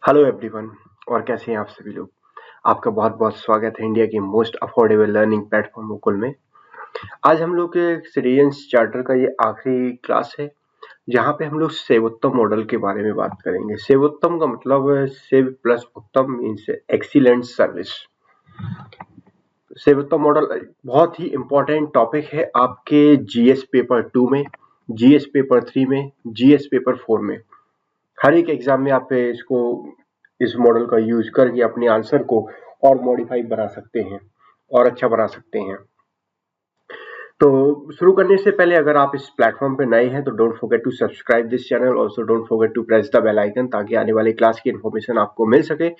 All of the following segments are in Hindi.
Hello everyone. और कैसे हैं आप सभी लोग। आपका बहुत बहुत स्वागत है इंडिया की most affordable learning platform Mukul में। आज हम लोग के सिटीजन्स चार्टर का ये आखिरी क्लास है जहाँ पे हम लोग सेवोत्तम मॉडल के बारे में बात करेंगे। सेवोत्तम का मतलब सेव प्लस उत्तम means excellent service. Sevottam model बहुत ही इम्पोर्टेंट टॉपिक है आपके जीएस पेपर 2 में, जीएस पेपर 3 में, जीएस पेपर 4 में। हर एक एग्जाम में आप इस मॉडल का यूज करके अपने आंसर को और मॉडिफाई बना सकते हैं और अच्छा बना सकते हैं। तो शुरू करने से पहले अगर आप इस प्लेटफॉर्म पे नए हैं तो don't forget to subscribe this channel, also don't forget to press the bell icon ताकि आने वाले क्लास की इन्फॉर्मेशन आपको मिल सके।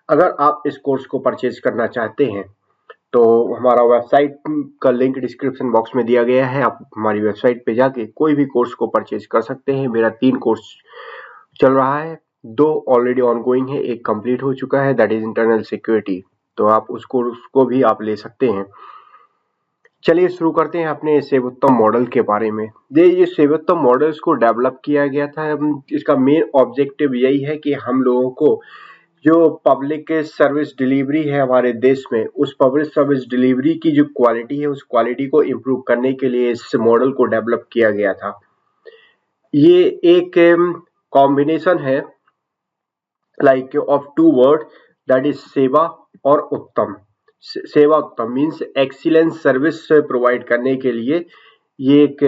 अगर आप इस कोर्स को परचेज करना चाहते हैं तो हमारा वेबसाइट का लिंक डिस्क्रिप्शन बॉक्स में दिया गया है। आप हमारी वेबसाइट पे जाके कोई भी कोर्स को परचेज कर सकते हैं। मेरा 3 कोर्स चल रहा है, 2 ऑलरेडी ऑनगोइंग है, एक कंप्लीट हो चुका है, दैट इज इंटरनल सिक्योरिटी। तो आप उसको भी आप ले सकते हैं। चलिए शुरू करते हैं अपने सेवोत्तम मॉडल के बारे में। ये सेवोत्तम मॉडल्स को डेवलप किया गया था। इसका मेन ऑब्जेक्टिव यही है कि हम लोगों को जो पब्लिक सर्विस डिलीवरी है हमारे देश में, उस पब्लिक सर्विस डिलीवरी की जो क्वालिटी है उस क्वालिटी को इम्प्रूव करने के लिए इस मॉडल को डेवलप किया गया था। ये एक कॉम्बिनेशन है like of 2 words, that is सेवा और उत्तम। सेवा उत्तम मीन्स एक्सीलेंस सर्विस प्रोवाइड करने के लिए ये एक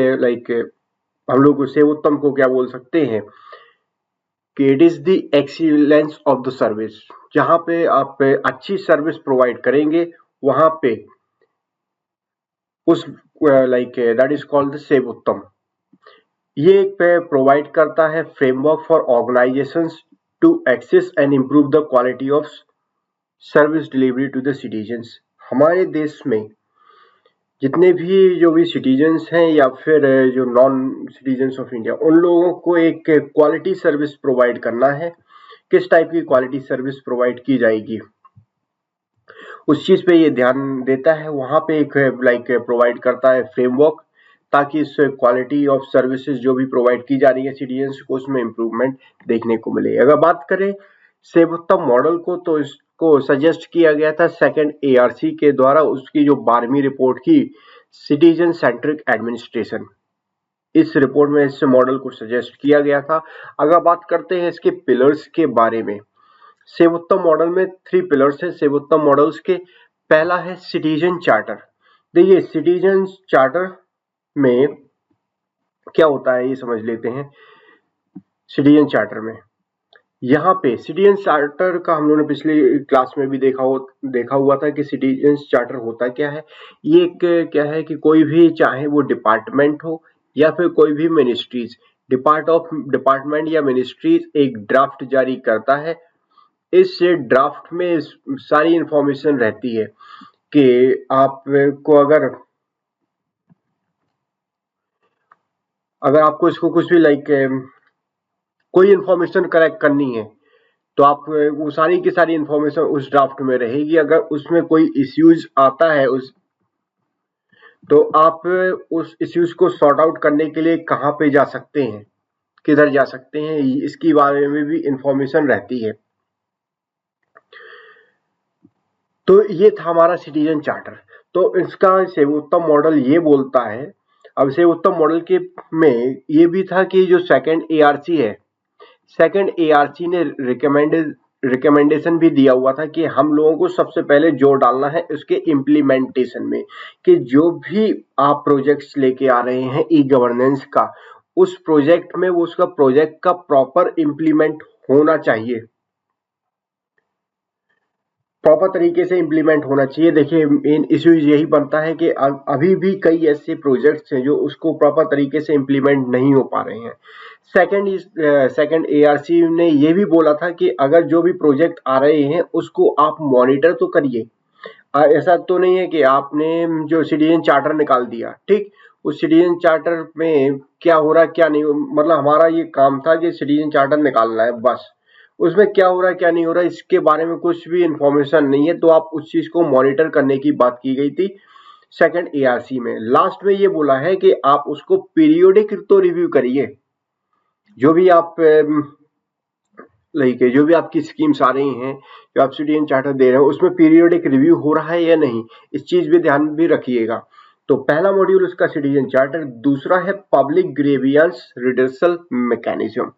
हम लोग सेवा उत्तम को क्या बोल सकते हैं कि it is the excellence of the service. जहां पे आप अच्छी सर्विस प्रोवाइड करेंगे वहां पे उस दैट इज कॉल्ड द सेवा उत्तम। ये एक प्रोवाइड करता है framework for organisations to access and improve the quality of service delivery to the citizens. हमारे देश में जितने भी जो भी सिटीजन्स हैं या फिर जो नॉन सिटीजन्स ऑफ इंडिया, उन लोगों को एक क्वालिटी सर्विस प्रोवाइड करना है। किस टाइप की क्वालिटी सर्विस प्रोवाइड की जाएगी उस चीज पे ये ध्यान देता है। वहां पे एक प्रोवाइड करता है फ्रेमवर्क ताकि इस क्वालिटी ऑफ सर्विसेज जो भी प्रोवाइड की जा रही है सिटीजन्स को उसमें इम्प्रूवमेंट देखने को मिले। अगर बात करें सेवोत्तम मॉडल को तो इसको सजेस्ट किया गया था सेकंड एआरसी के द्वारा, उसकी जो 12वीं रिपोर्ट की सिटीजन सेंट्रिक एडमिनिस्ट्रेशन, इस रिपोर्ट में इस मॉडल को सजेस्ट किया गया था। अगर बात करते हैं इसके पिलर्स के बारे में, सेवोत्तम मॉडल में 3 पिलर्स है सेवोत्तम मॉडल्स के। पहला है सिटीजन चार्टर। देखिए सिटीजन चार्टर में क्या होता है ये समझ लेते हैं। सिटीजन चार्टर में यहाँ पे सिटीजन चार्टर का हम लोगों ने पिछली क्लास में भी देखा हुआ था कि सिटीजन चार्टर होता क्या है। ये क्या है कि कोई भी चाहे वो डिपार्टमेंट हो या फिर कोई भी मिनिस्ट्रीज, डिपार्टमेंट या मिनिस्ट्रीज एक ड्राफ्ट जारी करता है। इस ड्राफ्ट में सारी इंफॉर्मेशन रहती है कि आपको अगर आपको इसको कुछ भी कोई इंफॉर्मेशन कलेक्ट करनी है तो आप वो सारी की सारी इंफॉर्मेशन उस ड्राफ्ट में रहेगी। अगर उसमें कोई इश्यूज आता है तो आप उस इश्यूज को सॉर्ट आउट करने के लिए कहाँ पे जा सकते हैं, किधर जा सकते हैं, इसकी बारे में भी इंफॉर्मेशन रहती है। तो ये था हमारा सिटीजन चार्टर। तो इसका सेवोत्तम मॉडल ये बोलता है। अब सेवोत्तम मॉडल के में ये भी था कि जो सेकंड एआरसी है, सेकंड एआरसी ने रिकमेंडेशन भी दिया हुआ था कि हम लोगों को सबसे पहले जोर डालना है उसके इम्प्लीमेंटेशन में, कि जो भी आप प्रोजेक्ट्स लेके आ रहे हैं ई गवर्नेंस का, उस प्रोजेक्ट में वो उसका प्रोजेक्ट का प्रॉपर इम्प्लीमेंट होना चाहिए, प्रॉपर तरीके से इम्प्लीमेंट होना चाहिए। देखिए मेन इश्यू यही बनता है कि अभी भी कई ऐसे प्रोजेक्ट्स हैं जो उसको प्रॉपर तरीके से इम्प्लीमेंट नहीं हो पा रहे हैं। सेकंड एआरसी ने ये भी बोला था कि अगर जो भी प्रोजेक्ट आ रहे हैं उसको आप मॉनिटर तो करिए। ऐसा तो नहीं है कि आपने जो सिटीजन चार्टर निकाल दिया, ठीक, उस सिटीजन चार्टर में क्या हो रहा है क्या नहीं, मतलब हमारा ये काम था कि सिटीजन चार्टर निकालना है बस, उसमें क्या हो रहा है क्या नहीं हो रहा है इसके बारे में कुछ भी इंफॉर्मेशन नहीं है। तो आप उस चीज को मॉनिटर करने की बात की गई थी सेकंड एआरसी में। लास्ट में ये बोला है कि आप उसको पीरियोडिक तो रिव्यू करिए, जो भी आप लाइक जो भी आपकी स्कीम्स आ रही हैं, जो आप सिटीजन चार्टर दे रहे हो, उसमें पीरियोडिक रिव्यू हो रहा है या नहीं, इस चीज भी ध्यान भी रखिएगा। तो पहला मॉड्यूल उसका सिटीजन चार्टर, दूसरा है पब्लिक ग्रीवियंस रिडर्सल मैकेनिज्म।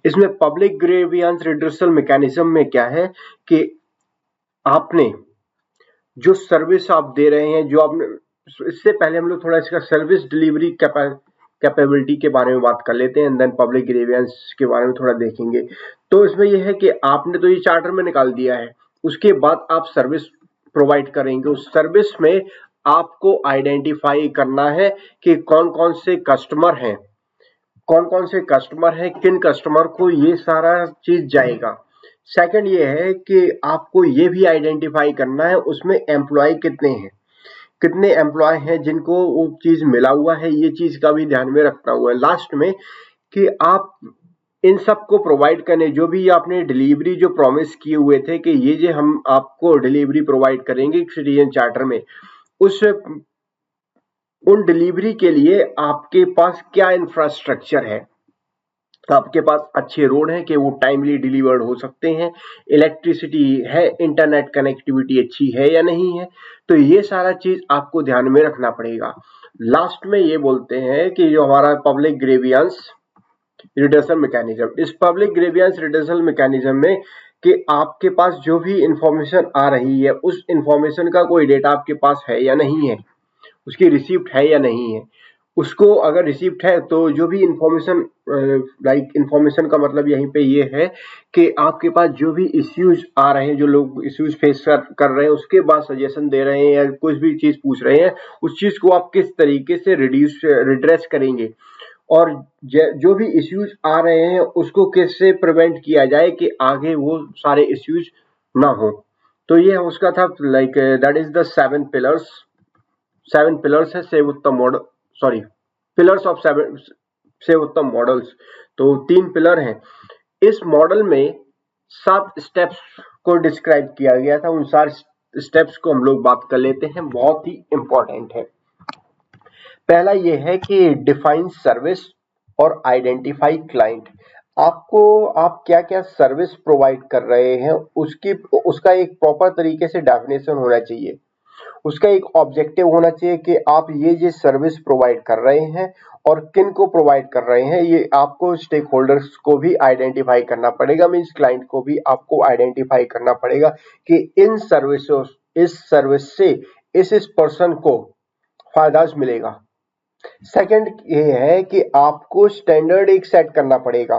इसमें पब्लिक ग्रीवियंस रिडर्सल मैकेनिज्म में क्या है कि आपने जो सर्विस आप दे रहे हैं, जो आपने, इससे पहले हम लोग थोड़ा इसका सर्विस डिलीवरी कैपेबिलिटी के बारे में बात कर लेते हैं, देन पब्लिक ग्रीवियंस के बारे में थोड़ा देखेंगे। तो इसमें यह है कि आपने तो ये चार्टर में निकाल दिया है, उसके बाद आप सर्विस प्रोवाइड करेंगे। उस सर्विस में आपको आइडेंटिफाई करना है कि कौन कौन से कस्टमर हैं, कौन कौन से कस्टमर हैं, किन कस्टमर को ये सारा चीज जाएगा। सेकंड ये है कि आपको ये भी आइडेंटिफाई करना है उसमें एम्प्लॉय कितने हैं, कितने एम्प्लॉय हैं जिनको वो चीज मिला हुआ है, ये चीज का भी ध्यान में रखना हुआ है। लास्ट में कि आप इन सब को प्रोवाइड करने, जो भी आपने डिलीवरी जो प्रॉमिस किए हुए थे कि ये जो हम आपको डिलीवरी प्रोवाइड करेंगे सिटीजन चार्टर में, उन डिलीवरी के लिए आपके पास क्या इंफ्रास्ट्रक्चर है। आपके पास अच्छे रोड हैं कि वो टाइमली डिलीवर्ड हो सकते हैं, इलेक्ट्रिसिटी है, इंटरनेट कनेक्टिविटी अच्छी है या नहीं है, तो ये सारा चीज आपको ध्यान में रखना पड़ेगा। लास्ट में ये बोलते हैं कि जो हमारा पब्लिक ग्रीवियंस रिडर्सल मैकेनिज्म, इस पब्लिक ग्रीवियंस रिडर्सल मैकेनिज्म में कि आपके पास जो भी इंफॉर्मेशन आ रही है, उस इंफॉर्मेशन का कोई डेटा आपके पास है या नहीं है, उसकी रिसिप्ट है या नहीं है। उसको अगर रिसिप्ट है तो जो भी इंफॉर्मेशन, लाइक इंफॉर्मेशन का मतलब यहीं पे ये है कि आपके पास जो भी इश्यूज आ रहे हैं, जो लोग इश्यूज फेस कर रहे हैं, उसके बाद सजेशन दे रहे हैं या कुछ भी चीज पूछ रहे हैं, उस चीज को आप किस तरीके से रिड्रेस करेंगे, और जो भी इश्यूज आ रहे हैं उसको कैसे प्रिवेंट किया जाए कि आगे वो सारे इश्यूज ना हो। तो ये उसका था, like that is the 7 pillars है सेव उत्तम model, sorry, pillars of save उत्तम मॉडल्स। तो 3 पिलर हैं इस मॉडल में, 7 स्टेप्स को डिस्क्राइब किया गया था। उन 7 स्टेप्स को हम लोग बात कर लेते हैं, बहुत ही इंपॉर्टेंट है। पहला ये है कि डिफाइन सर्विस और आइडेंटिफाई क्लाइंट। आपको, आप क्या क्या सर्विस प्रोवाइड कर रहे हैं उसका एक प्रॉपर तरीके से डेफिनेशन होना चाहिए, उसका एक ऑब्जेक्टिव होना चाहिए कि आप ये सर्विस प्रोवाइड कर रहे हैं और किन को प्रोवाइड कर रहे हैं। ये आपको स्टेक होल्डर्स को भी आइडेंटिफाई करना पड़ेगा, मीन्स क्लाइंट को भी आपको आइडेंटिफाई करना पड़ेगा कि इस सर्विस से इस पर्सन को फायदा मिलेगा। सेकंड ये है कि आपको स्टैंडर्ड एक सेट करना पड़ेगा,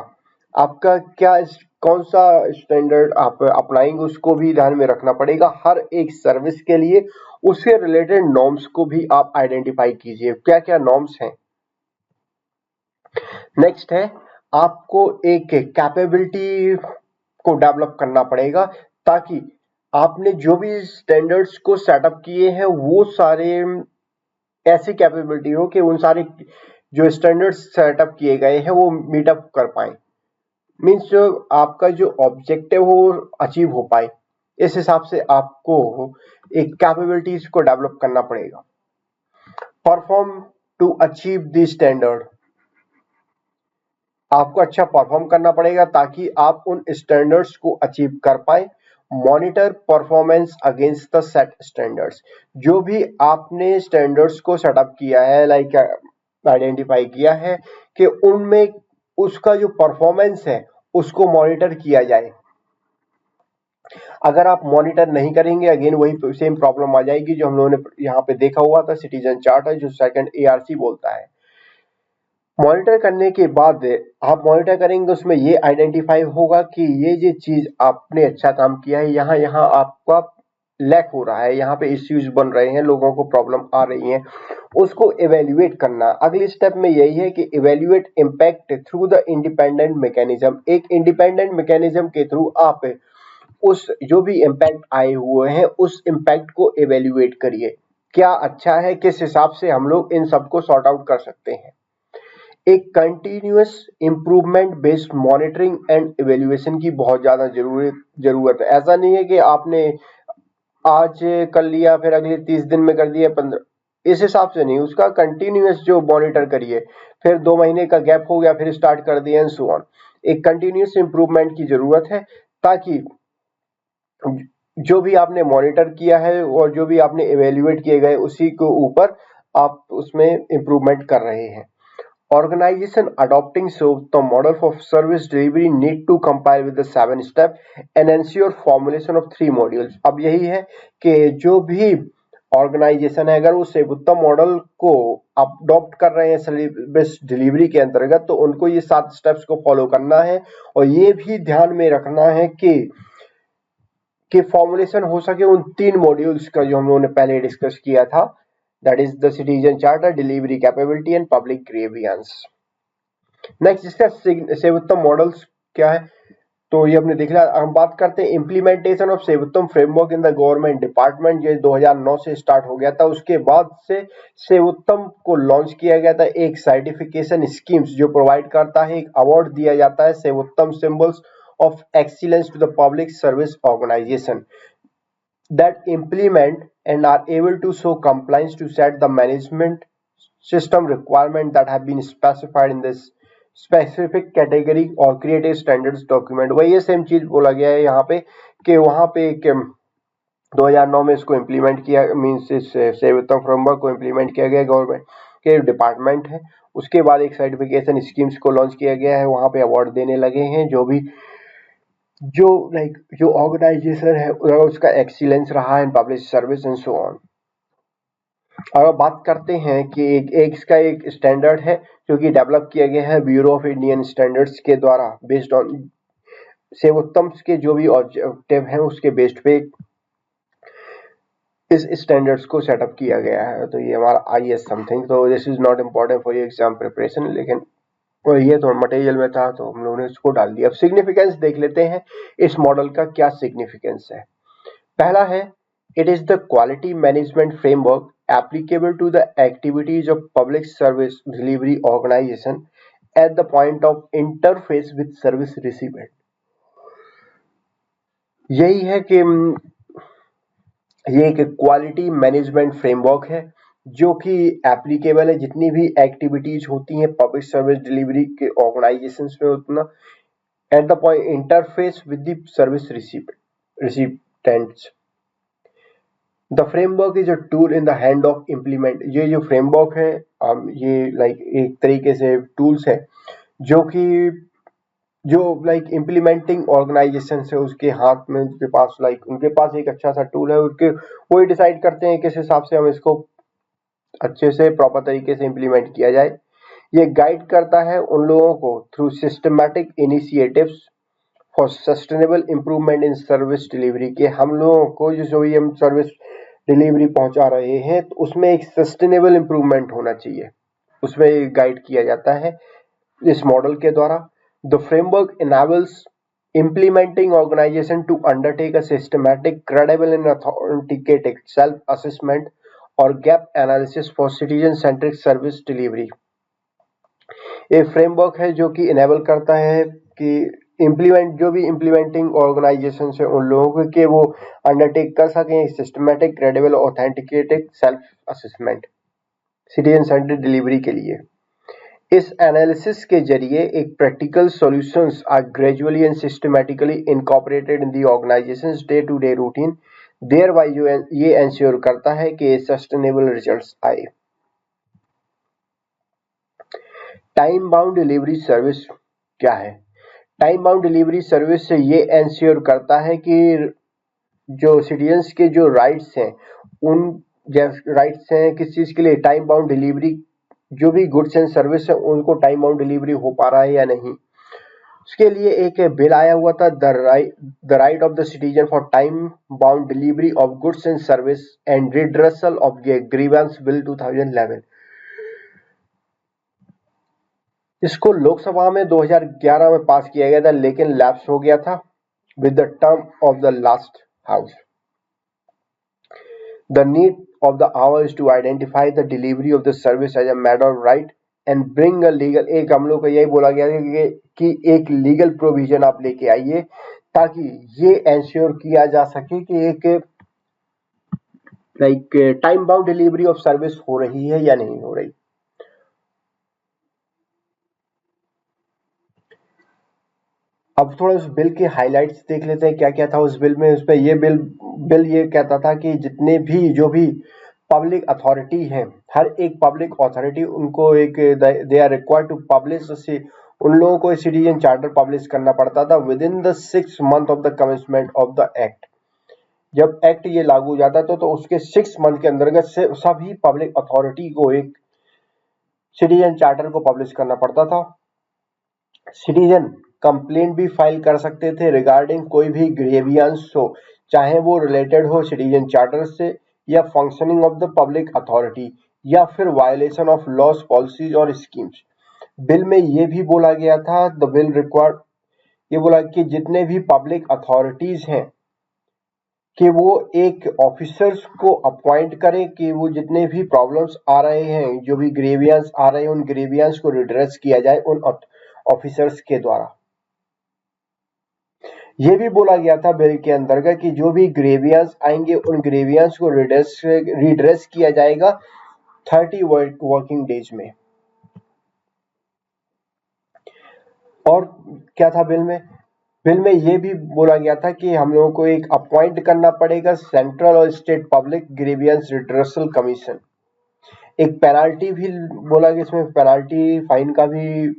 आपका क्या, कौन सा स्टैंडर्ड आप अपनाएंगे उसको भी ध्यान में रखना पड़ेगा। हर एक सर्विस के लिए उससे रिलेटेड नॉर्म्स को भी आप आइडेंटिफाई कीजिए, क्या क्या नॉर्म्स हैं। नेक्स्ट है, आपको एक कैपेबिलिटी को डेवलप करना पड़ेगा ताकि आपने जो भी स्टैंडर्ड्स को सेटअप किए हैं वो सारे ऐसी कैपेबिलिटी हो कि उन सारे जो स्टैंडर्ड्स सेटअप किए गए हैं वो मीटअप कर पाए, मीन्स जो आपका जो ऑब्जेक्टिव हो अचीव हो पाए। इस हिसाब से आपको एक कैपेबिलिटीज को डेवलप करना पड़ेगा। Perform to achieve the standard, आपको अच्छा परफॉर्म करना पड़ेगा ताकि आप उन स्टैंडर्ड्स को अचीव कर पाए। Monitor performance against the set standards, जो भी आपने स्टैंडर्ड्स को सेटअप किया है, लाइक आइडेंटिफाई किया है कि उनमें उसका जो परफॉर्मेंस है उसको मॉनिटर किया जाए। अगर आप मॉनिटर नहीं करेंगे, अगेन वही सेम प्रॉब्लम आ जाएगी जो हम लोगों ने यहाँ पे देखा हुआ था, सिटीजन चार्टर जो सेकंड ARC बोलता है। मॉनिटर करने के बाद आप मॉनिटर करेंगे, उसमें ये आइडेंटिफाई होगा कि ये चीज आपने अच्छा काम किया है, यहाँ यहाँ आपका लैक हो रहा है, यहाँ पे इश्यूज बन रहे हैं, लोगों को प्रॉब्लम आ रही है, उसको इवेल्युएट करना। अगले स्टेप में यही है कि evaluate impact through the independent mechanism. एक इंडिपेंडेंट मैकेनिज्म के थ्रू आप उस जो भी इम्पैक्ट आए हुए हैं उस इम्पैक्ट को इवेल्युएट करिए, क्या अच्छा है, किस हिसाब से हम लोग इन सबको सॉर्ट आउट कर सकते हैं। एक continuous improvement based monitoring and evaluation की बहुत ज्यादा जरूरत है। ऐसा नहीं है कि आपने आज कर लिया फिर अगले 30 दिन में कर दिया 15, इस हिसाब से नहीं, उसका कंटिन्यूअस जो मॉनिटर करिए, फिर 2 महीने का गैप हो गया फिर स्टार्ट कर दिया एंड सो ऑन। एक कंटिन्यूस इंप्रूवमेंट की जरूरत है, ताकि जो भी आपने मॉनिटर किया है और जो भी आपने इवेल्युएट किए गए उसी के ऊपर आप उसमें इंप्रूवमेंट कर रहे हैं। Organization adopting so the model for service delivery need to comply with the 7 step and ensure formulation of 3 modules। अब यही है कि जो भी ऑर्गेनाइजेशन है अगर वो सेवुत्तम मॉडल को अडॉप्ट कर रहे हैं सर्विस डिलीवरी के अंतर्गत, तो उनको ये 7 स्टेप्स को फॉलो करना है और ये भी ध्यान में रखना है कि फॉर्मुलेशन हो सके उन 3 मॉड्यूल्स का जो हम लोगों ने पहले डिस्कस किया था, that is the citizen charter, delivery capability and public grievance। Next इसका सेवोत्तम मॉडल्स क्या है, तो ये हमने देख लिया। हम बात करते हैं implementation of Sevottam framework in the government department, ये 2009 से स्टार्ट हो गया था। उसके बाद से सेवोत्तम को लॉन्च किया गया था एक सर्टिफिकेशन स्कीम्स जो प्रोवाइड करता है, एक अवार्ड दिया जाता है Sevottam symbols of excellence to the public service organisation that implement and are able to show compliance to set the management system requirement that have been specified in this specific category or create a standards document। वही सेम चीज बोला गया है यहाँ पे कि वहाँ पे 2009 में इसको इम्प्लीमेंट किया, मीन्स इस सेवोत्तम फ्रेमवर्क को इम्प्लीमेंट किया गया गवर्नमेंट के डिपार्टमेंट है। उसके बाद एक सर्टिफिकेशन स्कीम्स को लॉन्च किया गया है, वहाँ पे अवार्ड देने लगे हैं जो ऑर्गेनाइजेशन है उसका एक्सीलेंस रहा है in public service and so on. अगर बात करते हैं कि इसका एक स्टैंडर्ड है जो कि डेवलप किया गया है ब्यूरो ऑफ इंडियन स्टैंडर्ड्स के द्वारा, बेस्ड ऑन सेवोत्तम के जो भी ऑब्जेक्टिव हैं उसके बेस्ड पे इस स्टैंडर्ड्स को सेटअप किया गया है। तो ये हमारा IS समथिंग, तो this is not important for your exam preparation, लेकिन और ये थोड़ा मटेरियल में था तो हम लोगों ने इसको डाल दिया। अब सिग्निफिकेंस देख लेते हैं, इस मॉडल का क्या सिग्निफिकेंस है। पहला है, it is the quality management framework applicable to the activities of public service delivery organisation at the point of interface with service recipient. यही है कि ये एक क्वालिटी मैनेजमेंट फ्रेमवर्क है जो कि एप्लीकेबल है जितनी भी एक्टिविटीज होती हैं पब्लिक सर्विस डिलीवरी के ऑर्गेनाइजेशंस में, उतना at the point interface with the service recipients. The framework is a tool in the hand of implement. ये जो फ्रेमवर्क है ये लाइक एक तरीके से टूल्स है जो इम्प्लीमेंटिंग ऑर्गेनाइजेशन है उसके हाथ में, उनके पास एक अच्छा सा टूल है, वही डिसाइड करते हैं किस हिसाब से हम इसको अच्छे से प्रॉपर तरीके से इम्प्लीमेंट किया जाए। ये गाइड करता है उन लोगों को through systematic initiatives for sustainable improvement in service delivery के हम लोगों को जो भी हम सर्विस डिलीवरी पहुंचा रहे हैं तो उसमें एक सस्टेनेबल इम्प्रूवमेंट होना चाहिए, उसमें गाइड किया जाता है इस मॉडल के द्वारा। The framework enables implementing organization to undertake a systematic, credible and authenticated self-assessment और gap analysis for citizen centric service delivery. एक फ्रेमवर्क है जो कि इनेबल करता है कि जो भी इम्प्लीमेंटिंग ऑर्गेनाइजेशन है उन लोगों को कि वो अंडरटेक कर सकें systematic, credible, authenticated self assessment citizen centric delivery के लिए। इस एनालिसिस के जरिए एक practical solutions are gradually and systematically incorporated in the organisations day to day routine, thereby जो ये एंश्योर करता है कि सस्टेनेबल रिजल्ट्स आए। टाइम बाउंड डिलीवरी सर्विस क्या है? टाइम बाउंड डिलीवरी सर्विस से ये एंश्योर करता है कि जो सिटीजन्स के जो राइट्स हैं उन राइट्स हैं किस चीज के लिए, टाइम बाउंड डिलीवरी, जो भी गुड्स एंड सर्विस है उनको टाइम बाउंड डिलीवरी हो पा रहा है या नहीं। उसके लिए एक बिल आया हुआ था, the right of the citizen for time bound delivery of goods and service and redressal of grievance bill 2011। इसको लोकसभा में 2011 में पास किया गया था लेकिन लैप्स हो गया था with the term of the last house. The need of the hour is to identify the delivery of the service as a matter of right and bring a legal, एक हम लोग को यही बोला गया है कि एक लीगल प्रोविजन आप लेके आइए ताकि ये एंश्योर किया जा सके कि एक time bound delivery of service हो रही है या नहीं हो रही। अब थोड़ा उस बिल के हाइलाइट्स देख लेते हैं, क्या क्या था उस बिल में। उसमें ये बिल ये कहता था कि जितने भी जो भी पब्लिक अथॉरिटी हैं, हर एक पब्लिक अथॉरिटी उनको एक they are required to publish, उन लोगों को सिटीजन चार्टर पब्लिश करना पड़ता था within the 6 month of the commencement of the act. जब एक्ट ये लागू हो जाता था तो उसके 6 मंथ के अंतर्गत से सभी पब्लिक अथॉरिटी को एक सिटीजन चार्टर को पब्लिश करना पड़ता था। सिटीजन कंप्लेंट भी फाइल कर सकते थे रिगार्डिंग कोई भी ग्रेवियंस हो, चाहे वो रिलेटेड हो सिटीजन चार्टर से या functioning of the public authority या फिर वायलेशन ऑफ लॉज, पॉलिसीज और स्कीम्स। बिल में ये भी बोला गया था, द बिल रिक्वायर्ड, ये बोला कि जितने भी पब्लिक अथॉरिटीज हैं कि वो एक ऑफिसर्स को अपॉइंट करें कि वो जितने भी प्रॉब्लम्स आ रहे हैं, जो भी ग्रेवियंस आ रहे हैं, उन ग्रेवियंस को रिड्रेस किया जाए उन ऑफिसर्स के द्वारा। ये भी बोला गया था बिल के अंतर्गत कि जो भी ग्रेवियंस आएंगे उन ग्रेवियंस को रिड्रेस किया जाएगा 30 वर्किंग डेज में। और क्या था बिल में? बिल में ये भी बोला गया था कि हम लोगों को एक अपॉइंट करना पड़ेगा सेंट्रल और state public grievance redressal commission. एक पेनाल्टी भी बोला गया, इसमें पेनाल्टी फाइन का भी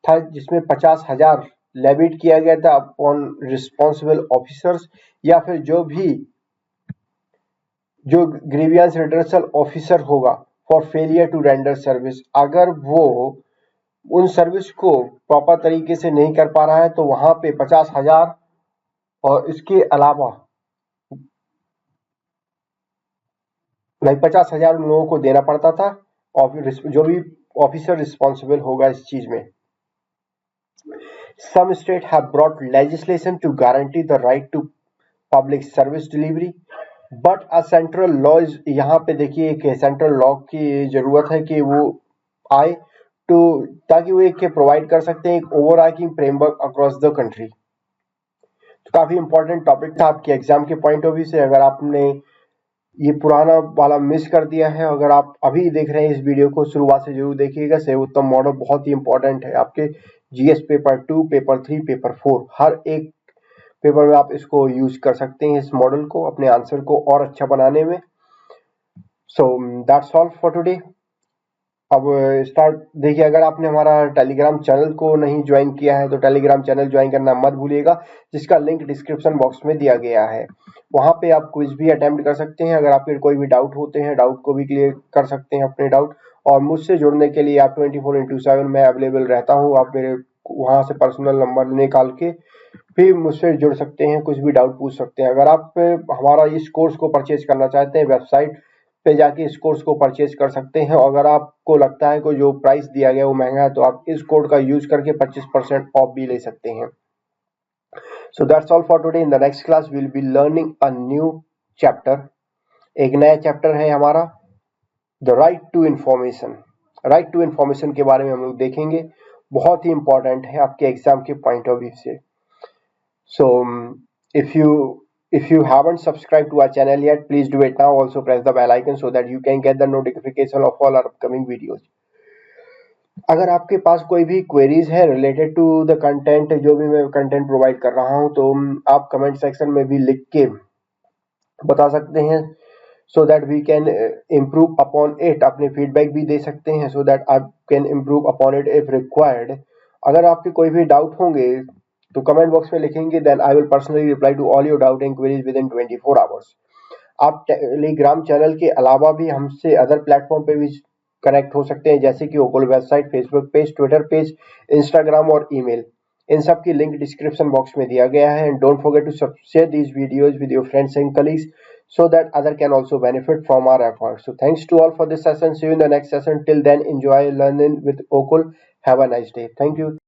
था, जिसमें 50,000 लेविट किया गया था अपॉन रिस्पॉन्सिबल ऑफिसर्स या फिर जो ग्रीवियंस रिड्रेसल ऑफिसर होगा for failure to render service, अगर वो उन सर्विस को प्रॉपर तरीके से नहीं कर पा रहा है तो वहां पे 50,000 और इसके अलावा 50,000 उन लोगों को देना पड़ता था, और जो भी ऑफिसर रिस्पॉन्सिबल होगा इस चीज में। Some states have brought legislation to guarantee the right to public service delivery, but a central law is, यहाँ पे देखिए एक सेंट्रल लॉ की जरूरत है कि वो आए तो ताकि वो एक प्रोवाइड कर सकते हैं एक overarching framework across the country. तो काफी इंपॉर्टेंट टॉपिक था आपके एग्जाम के पॉइंट ऑफ व्यू से। अगर आपने ये पुराना वाला मिस कर दिया है, अगर आप अभी देख रहे हैं इस वीडियो को, शुरुआत से जरूर देखिएगा। सैव उत्तम मॉडल बहुत ही इंपॉर्टेंट है आपके जीएस पेपर 2, पेपर 3, पेपर 4, हर एक पेपर में आप इसको यूज कर सकते हैं, इस मॉडल को अपने आंसर को और अच्छा बनाने में। सो दैट्स ऑल फॉर टुडे। अब स्टार्ट देखिए, अगर आपने हमारा टेलीग्राम चैनल को नहीं ज्वाइन किया है तो टेलीग्राम चैनल ज्वाइन करना मत भूलिएगा, जिसका लिंक डिस्क्रिप्शन बॉक्स में दिया गया है। वहां पे आप क्विज भी अटेम्प्ट कर सकते हैं। अगर आपके कोई भी डाउट होते हैं, डाउट को भी क्लियर कर सकते हैं अपने डाउट। और मुझसे जुड़ने के लिए आप 24/7 मैं अवेलेबल रहता हूँ। आप मेरे वहां से पर्सनल नंबर निकाल के भी मुझसे जुड़ सकते हैं, कुछ भी डाउट पूछ सकते हैं। अगर आप हमारा इस कोर्स को परचेज करना चाहते हैं, वेबसाइट पे जाके इस कोर्स को परचेज कर सकते हैं। अगर आपको लगता है कि जो प्राइस दिया गया वो महंगा है तो आप इस कोड का यूज करके 25% ऑफ भी ले सकते हैं। So that's all for today. In the next class we will be learning a new chapter. एक नया चैप्टर है हमारा the right to information. Right to information के बारे में हम लोग देखेंगे, बहुत ही इंपॉर्टेंट है आपके एग्जाम के पॉइंट ऑफ व्यू से। So if you haven't subscribed to our channel yet, please do it now. Also press the bell icon so that you can get the notification of all our upcoming videos. अगर आपके पास कोई भी क्वेरीज है रिलेटेड टू द कंटेंट, जो भी मैं कंटेंट प्रोवाइड कर रहा हूं, तो आप कमेंट सेक्शन में भी लिख के बता सकते हैं, so that we can improve upon it। अपने फीडबैक भी दे सकते हैं so that I can improve upon it if required। अगर आपके कोई भी डाउट होंगे तो कमेंट बॉक्स में लिखेंगे, then I will personally reply to all your doubt and queries within 24 hours. आप टेलीग्राम चैनल के अलावा भी हमसे अदर प्लेटफॉर्म पे भी कनेक्ट हो सकते हैं, जैसे कि ओकुल website, Facebook page, Twitter page, Instagram और ईमेल। इन सब की लिंक डिस्क्रिप्शन बॉक्स में दिया गया है। And don't forget to share these videos with your friends and colleagues so that other can also benefit from our efforts. So thanks to all for this session. See you in the next session. Till then, enjoy learning with Okul. Have a nice day. Thank you.